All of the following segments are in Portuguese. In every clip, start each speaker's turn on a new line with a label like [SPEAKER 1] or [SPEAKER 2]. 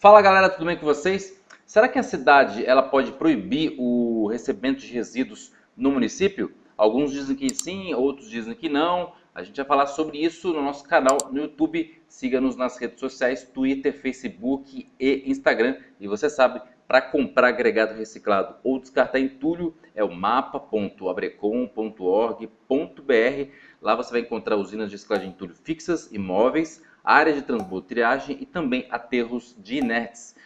[SPEAKER 1] Fala galera, tudo bem com vocês? Será que a cidade ela pode proibir o recebimento de resíduos no município? Alguns dizem que sim, outros dizem que não. A gente vai falar sobre isso no nosso canal no YouTube. Siga-nos nas redes sociais, Twitter, Facebook e Instagram. E você sabe, para comprar agregado reciclado ou descartar entulho é o mapa.abrecon.org.br. Lá você vai encontrar usinas de reciclagem de entulho fixas, imóveis, áreas de transbordo, triagem e também aterros de inertes.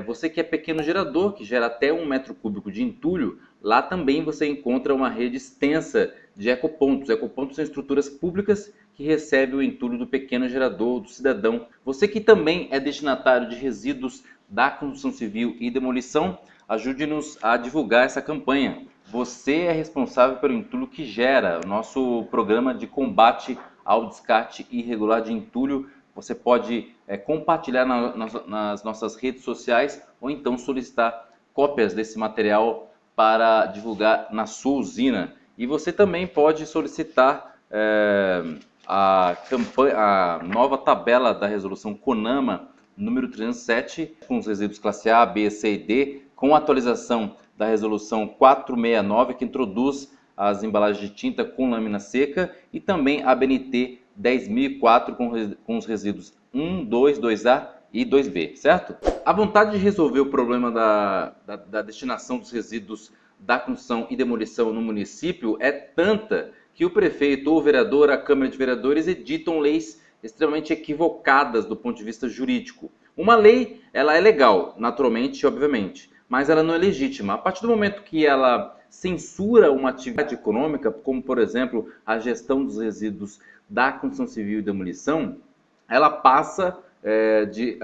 [SPEAKER 1] Você que é pequeno gerador, que gera até 1 m³ de entulho, lá também você encontra uma rede extensa de ecopontos. Ecopontos são estruturas públicas que recebem o entulho do pequeno gerador, do cidadão. Você que também é destinatário de resíduos da construção civil e demolição, ajude-nos a divulgar essa campanha. Você é responsável pelo entulho que gera. O nosso programa de combate ao descarte irregular de entulho, você pode compartilhar nas nossas redes sociais ou então solicitar cópias desse material para divulgar na sua usina. E você também pode solicitar a nova tabela da resolução CONAMA número 307, com os resíduos classe A, B, C e D, com a atualização da resolução 469, que introduz as embalagens de tinta com lâmina seca, e também a BNT 10.004 com os resíduos 1, 2, 2A e 2B, certo? A vontade de resolver o problema da destinação dos resíduos da construção e demolição no município é tanta que o prefeito ou o vereador, a Câmara de Vereadores, editam leis extremamente equivocadas do ponto de vista jurídico. Uma lei, ela é legal, naturalmente, obviamente, mas ela não é legítima. A partir do momento que ela censura uma atividade econômica, como por exemplo a gestão dos resíduos da construção civil e demolição, ela passa de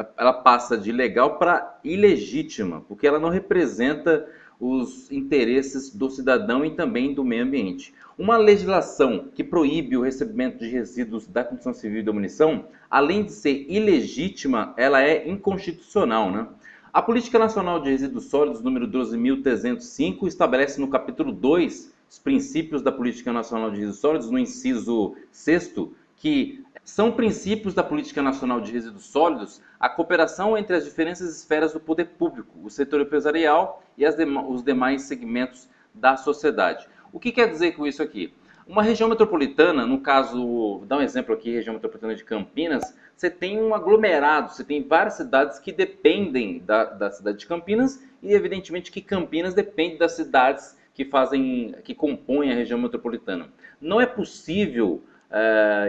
[SPEAKER 1] legal para ilegítima, porque ela não representa os interesses do cidadão e também do meio ambiente. Uma legislação que proíbe o recebimento de resíduos da construção civil e demolição, além de ser ilegítima, ela é inconstitucional, né? A Política Nacional de Resíduos Sólidos, número 12.305, estabelece no capítulo 2 os princípios da Política Nacional de Resíduos Sólidos, no inciso 6º, que são princípios da Política Nacional de Resíduos Sólidos a cooperação entre as diferentes esferas do poder público, o setor empresarial e os demais segmentos da sociedade. O que quer dizer com isso aqui? Uma região metropolitana, no caso, vou dar um exemplo aqui, região metropolitana de Campinas, você tem um aglomerado, você tem várias cidades que dependem da cidade de Campinas e, evidentemente, que Campinas depende das cidades que compõem a região metropolitana. Não é possível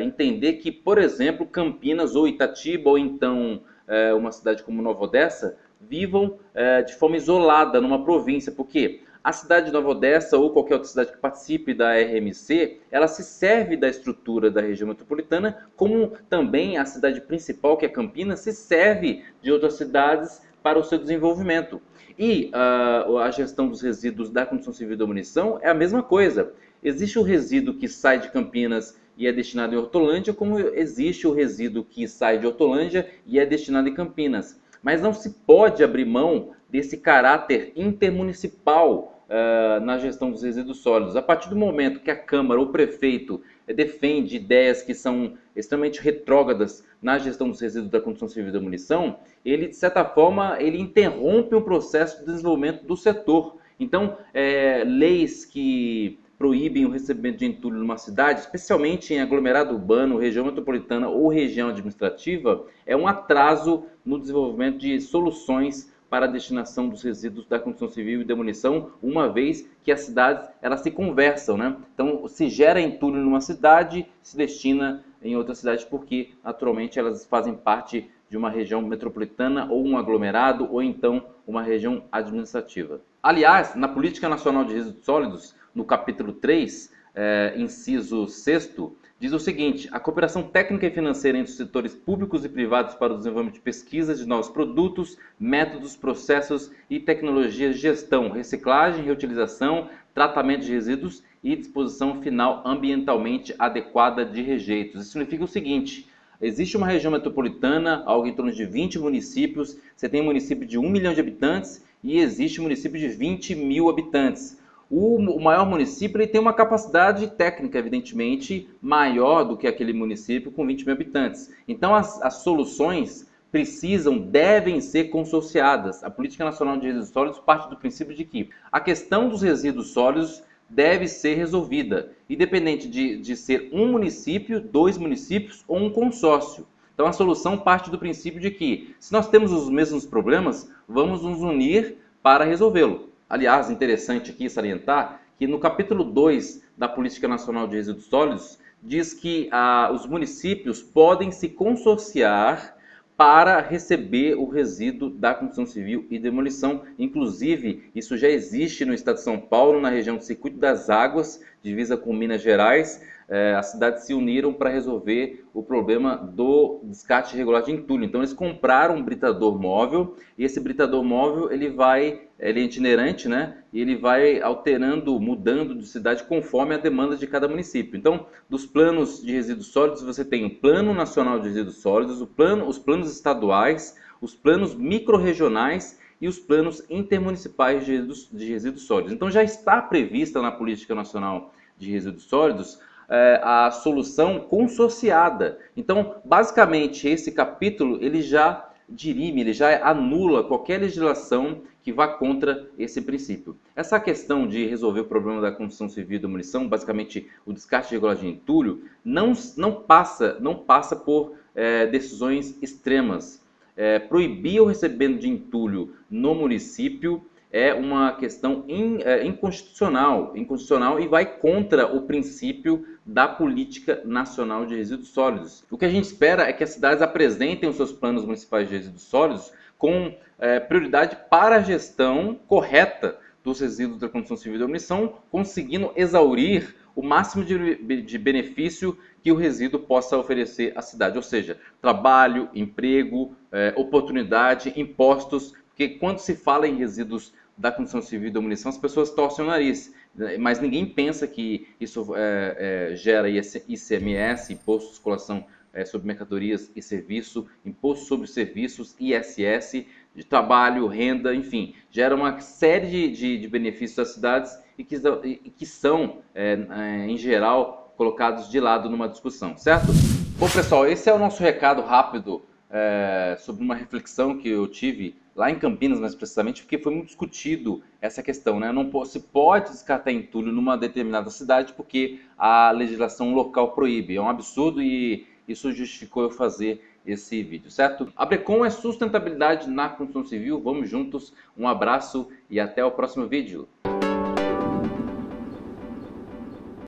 [SPEAKER 1] entender que, por exemplo, Campinas ou Itatiba ou então uma cidade como Nova Odessa vivam de forma isolada numa província, porque a cidade de Nova Odessa ou qualquer outra cidade que participe da RMC, ela se serve da estrutura da região metropolitana, como também a cidade principal, que é Campinas, se serve de outras cidades para o seu desenvolvimento. E a gestão dos resíduos da construção civil e da demolição é a mesma coisa. Existe o resíduo que sai de Campinas e é destinado em Hortolândia, como existe o resíduo que sai de Hortolândia e é destinado em Campinas. Mas não se pode abrir mão desse caráter intermunicipal na gestão dos resíduos sólidos. A partir do momento que a Câmara ou o prefeito defende ideias que são extremamente retrógradas na gestão dos resíduos da construção civil e demolição, ele, de certa forma, ele interrompe o processo de desenvolvimento do setor. Então, leis que proíbem o recebimento de entulho numa cidade, especialmente em aglomerado urbano, região metropolitana ou região administrativa, é um atraso no desenvolvimento de soluções para a destinação dos resíduos da construção civil e demolição, uma vez que as cidades elas se conversam, né? Então, se gera entulho numa cidade, se destina em outra cidade, porque naturalmente elas fazem parte de uma região metropolitana ou um aglomerado ou então uma região administrativa. Aliás, na Política Nacional de Resíduos Sólidos, no capítulo 3, inciso 6º, diz o seguinte: a cooperação técnica e financeira entre os setores públicos e privados para o desenvolvimento de pesquisas de novos produtos, métodos, processos e tecnologias de gestão, reciclagem, reutilização, tratamento de resíduos e disposição final ambientalmente adequada de rejeitos. Isso significa o seguinte: existe uma região metropolitana, algo em torno de 20 municípios, você tem um município de 1 milhão de habitantes e existe um município de 20 mil habitantes. O maior município ele tem uma capacidade técnica, evidentemente, maior do que aquele município com 20 mil habitantes. Então, as soluções devem ser consorciadas. A Política Nacional de Resíduos Sólidos parte do princípio de que a questão dos resíduos sólidos deve ser resolvida, independente de ser um município, 2 municípios ou um consórcio. Então a solução parte do princípio de que, se nós temos os mesmos problemas, vamos nos unir para resolvê-lo. Aliás, interessante aqui salientar que no capítulo 2 da Política Nacional de Resíduos Sólidos, diz que os municípios podem se consorciar para receber o resíduo da construção civil e demolição. Inclusive, isso já existe no estado de São Paulo, na região do Circuito das Águas, divisa com Minas Gerais. As cidades se uniram para resolver o problema do descarte irregular de entulho. Então, eles compraram um britador móvel, e esse britador móvel ele é itinerante, né? E ele vai alterando, mudando de cidade conforme a demanda de cada município. Então, dos planos de resíduos sólidos, você tem o Plano Nacional de Resíduos Sólidos, os planos estaduais, os planos microrregionais e os planos intermunicipais de resíduos sólidos. Então, já está prevista na Política Nacional de Resíduos Sólidos a solução consorciada. Então, basicamente, esse capítulo ele já dirime, ele já anula qualquer legislação que vá contra esse princípio. Essa questão de resolver o problema da construção civil e demolição, basicamente o descarte irregular de entulho, não passa por decisões extremas. Proibir o recebimento de entulho no município é uma questão inconstitucional e vai contra o princípio da Política Nacional de Resíduos Sólidos. O que a gente espera é que as cidades apresentem os seus planos municipais de resíduos sólidos com prioridade para a gestão correta dos resíduos da construção civil e demolição, conseguindo exaurir o máximo de benefício que o resíduo possa oferecer à cidade, ou seja, trabalho, emprego, oportunidade, impostos, porque quando se fala em resíduos da construção civil e demolição, as pessoas torcem o nariz, mas ninguém pensa que isso gera ICMS, Imposto de Circulação sobre Mercadorias e Serviços, Imposto sobre Serviços, ISS, de trabalho, renda, enfim, gera uma série de benefícios às cidades e que são, em geral, colocados de lado numa discussão, certo? Bom, pessoal, esse é o nosso recado rápido sobre uma reflexão que eu tive lá em Campinas, mais precisamente, porque foi muito discutido essa questão, né? Não se pode descartar entulho numa determinada cidade porque a legislação local proíbe. É um absurdo e isso justificou eu fazer esse vídeo, certo? A Brecon é sustentabilidade na construção civil. Vamos juntos. Um abraço e até o próximo vídeo.